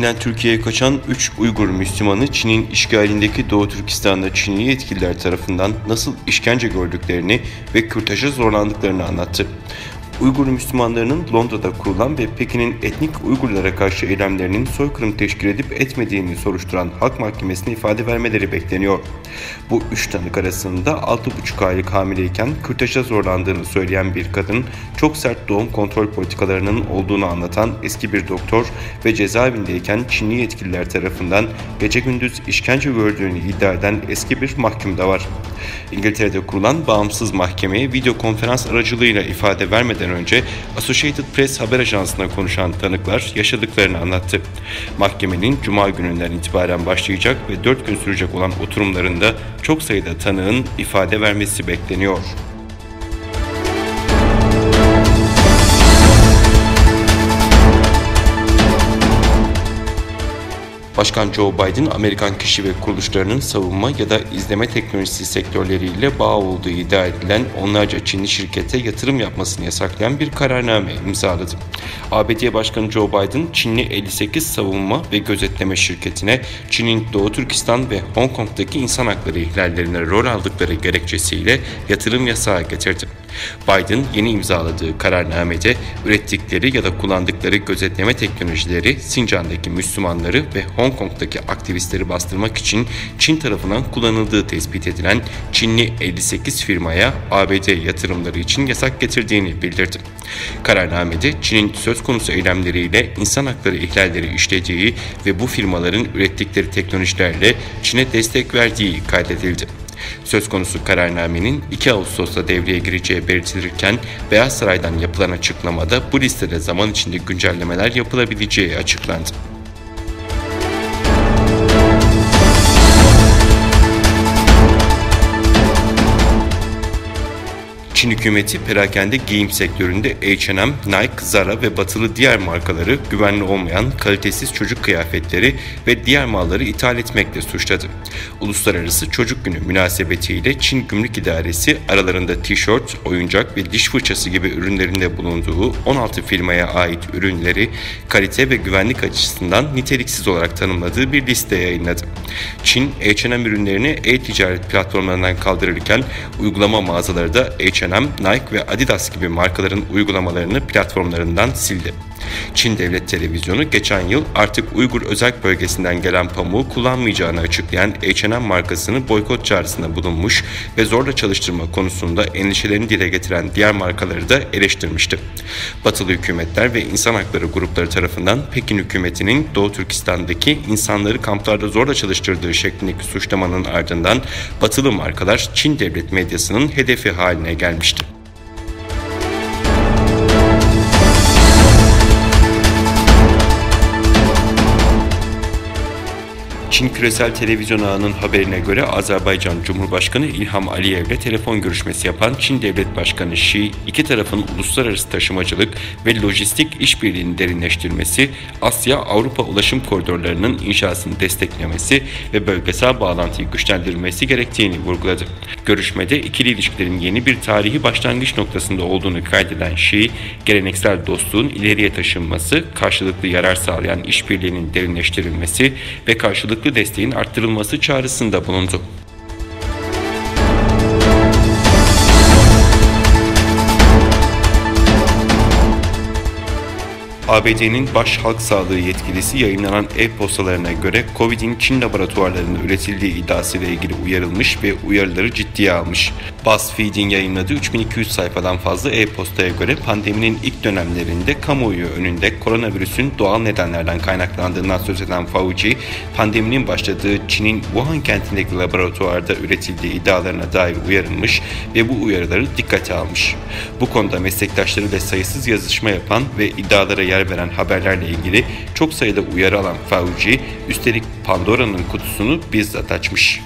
Çin'den Türkiye'ye kaçan 3 Uygur Müslümanı Çin'in işgalindeki Doğu Türkistan'da Çinli yetkililer tarafından nasıl işkence gördüklerini ve kürtaja zorlandıklarını anlattı. Uygur Müslümanlarının Londra'da kurulan ve Pekin'in etnik Uygurlara karşı eylemlerinin soykırım teşkil edip etmediğini soruşturan halk mahkemesine ifade vermeleri bekleniyor. Bu 3 tanık arasında 6,5 aylık hamileyken kürtaja zorlandığını söyleyen bir kadın, çok sert doğum kontrol politikalarının olduğunu anlatan eski bir doktor ve cezaevindeyken Çinli yetkililer tarafından gece gündüz işkence gördüğünü iddia eden eski bir mahkum da var. İngiltere'de kurulan bağımsız mahkemeye video konferans aracılığıyla ifade vermeden önce Associated Press haber ajansına konuşan tanıklar yaşadıklarını anlattı. Mahkemenin Cuma gününden itibaren başlayacak ve 4 gün sürecek olan oturumlarında çok sayıda tanığın ifade vermesi bekleniyor. Başkan Joe Biden, Amerikan kişi ve kuruluşlarının savunma ya da izleme teknolojisi sektörleriyle bağ olduğu iddia edilen onlarca Çinli şirkete yatırım yapmasını yasaklayan bir kararname imzaladı. ABD Başkanı Joe Biden, Çinli 58 savunma ve gözetleme şirketine Çin'in Doğu Türkistan ve Hong Kong'daki insan hakları ihlallerine rol aldıkları gerekçesiyle yatırım yasağı getirdi. Biden yeni imzaladığı kararnamede ürettikleri ya da kullandıkları gözetleme teknolojileri Sincan'daki Müslümanları ve Hong Kong'daki aktivistleri bastırmak için Çin tarafından kullanıldığı tespit edilen Çinli 58 firmaya ABD yatırımları için yasak getirdiğini bildirdi. Kararnamede Çin'in söz konusu eylemleriyle insan hakları ihlalleri işlediği ve bu firmaların ürettikleri teknolojilerle Çin'e destek verdiği kaydedildi. Söz konusu kararnamenin 2 Ağustos'ta devreye gireceği belirtilirken Beyaz Saray'dan yapılan açıklamada bu listede zaman içinde güncellemeler yapılabileceği açıklandı. Çin hükümeti perakende giyim sektöründe H&M, Nike, Zara ve batılı diğer markaları güvenli olmayan kalitesiz çocuk kıyafetleri ve diğer malları ithal etmekle suçladı. Uluslararası Çocuk Günü münasebetiyle Çin Gümrük İdaresi aralarında tişört, oyuncak ve diş fırçası gibi ürünlerinde bulunduğu 16 firmaya ait ürünleri kalite ve güvenlik açısından niteliksiz olarak tanımladığı bir liste yayınladı. Çin, H&M ürünlerini e-ticaret platformlarından kaldırırken uygulama mağazaları da H&M, Nike ve Adidas gibi markaların uygulamalarını platformlarından sildi. Çin Devlet Televizyonu geçen yıl artık Uygur özel bölgesinden gelen pamuğu kullanmayacağını açıklayan H&M markasını boykot çağrısında bulunmuş ve zorla çalıştırma konusunda endişelerini dile getiren diğer markaları da eleştirmişti. Batılı hükümetler ve insan hakları grupları tarafından Pekin hükümetinin Doğu Türkistan'daki insanları kamplarda zorla çalıştırdığı şeklindeki suçlamanın ardından batılı markalar Çin devlet medyasının hedefi haline gelmişti. Çin Küresel Televizyon Ağı'nın haberine göre Azerbaycan Cumhurbaşkanı İlham Aliyev ile telefon görüşmesi yapan Çin Devlet Başkanı Xi, iki tarafın uluslararası taşımacılık ve lojistik işbirliğini derinleştirmesi, Asya-Avrupa ulaşım koridorlarının inşasını desteklemesi ve bölgesel bağlantıyı güçlendirmesi gerektiğini vurguladı. Görüşmede ikili ilişkilerin yeni bir tarihi başlangıç noktasında olduğunu kaydeden Xi, geleneksel dostluğun ileriye taşınması, karşılıklı yarar sağlayan işbirliğinin derinleştirilmesi ve karşılıklı desteğin arttırılması çağrısında bulundu. ABD'nin baş halk sağlığı yetkilisi yayınlanan e-postalarına göre Covid'in Çin laboratuvarlarında üretildiği iddiasıyla ilgili uyarılmış ve uyarıları ciddiye almış. BuzzFeed'in yayınladığı 3200 sayfadan fazla e-postaya göre pandeminin ilk dönemlerinde kamuoyu önünde koronavirüsün doğal nedenlerden kaynaklandığından söz eden Fauci, pandeminin başladığı Çin'in Wuhan kentindeki laboratuvarda üretildiği iddialarına dair uyarılmış ve bu uyarıları dikkate almış. Bu konuda meslektaşlarıyla sayısız yazışma yapan ve iddialara yer veren haberlerle ilgili çok sayıda uyarı alan Fauci, üstelik Pandora'nın kutusunu bizzat açmış.